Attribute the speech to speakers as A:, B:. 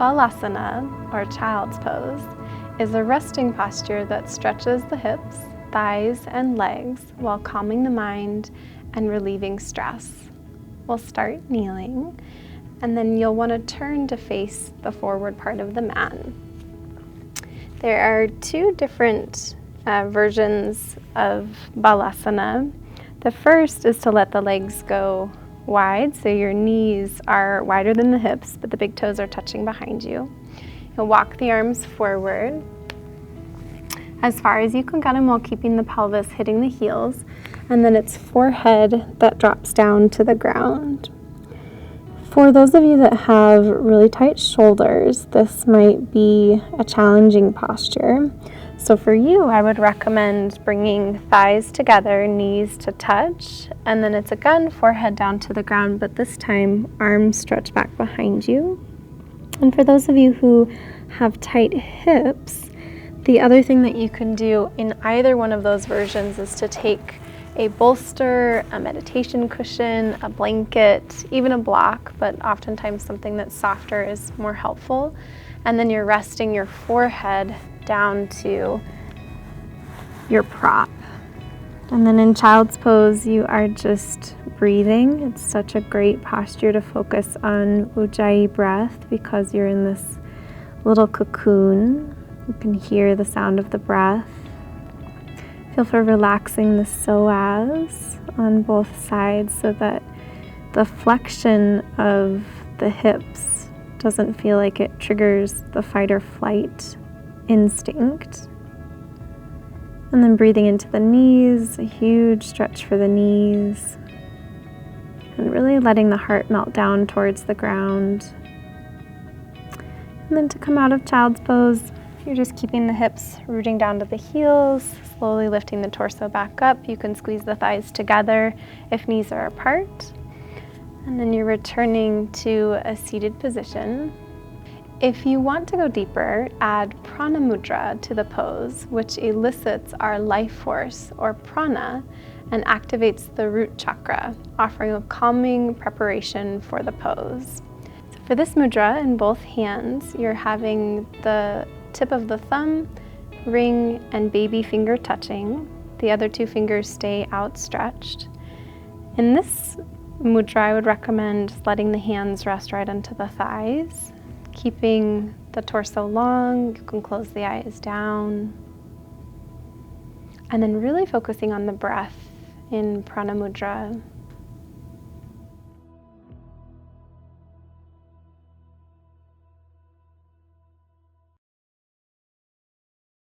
A: Balasana, or child's pose, is a resting posture that stretches the hips, thighs, and legs while calming the mind and relieving stress. We'll start kneeling, and then you'll want to turn to face the forward part of the mat. There are two different versions of Balasana. The first is to let the legs go wide, so your knees are wider than the hips, but the big toes are touching behind you. You'll walk the arms forward as far as you can get them while keeping the pelvis hitting the heels, and then it's forehead that drops down to the ground. For those of you that have really tight shoulders, this might be a challenging posture. So for you, I would recommend bringing thighs together, knees to touch, and then it's again forehead down to the ground, but this time arms stretch back behind you. And for those of you who have tight hips, the other thing that you can do in either one of those versions is to take a bolster, a meditation cushion, a blanket, even a block, but oftentimes something that's softer is more helpful. And then you're resting your forehead down to your prop. And then in child's pose, you are just breathing. It's such a great posture to focus on Ujjayi breath because you're in this little cocoon. You can hear the sound of the breath. Feel for relaxing the psoas on both sides so that the flexion of the hips doesn't feel like it triggers the fight or flight instinct. And then breathing into the knees, a huge stretch for the knees. And really letting the heart melt down towards the ground. And then to come out of child's pose, you're just keeping the hips rooting down to the heels, slowly lifting the torso back up. You can squeeze the thighs together if knees are apart. And then you're returning to a seated position. If you want to go deeper, add prana mudra to the pose, which elicits our life force, or prana, and activates the root chakra, offering a calming preparation for the pose. So for this mudra, in both hands, you're having the tip of the thumb, ring, and baby finger touching. The other two fingers stay outstretched. In this mudra, I would recommend letting the hands rest right onto the thighs, keeping the torso long. You can close the eyes down. And then really focusing on the breath in prana mudra.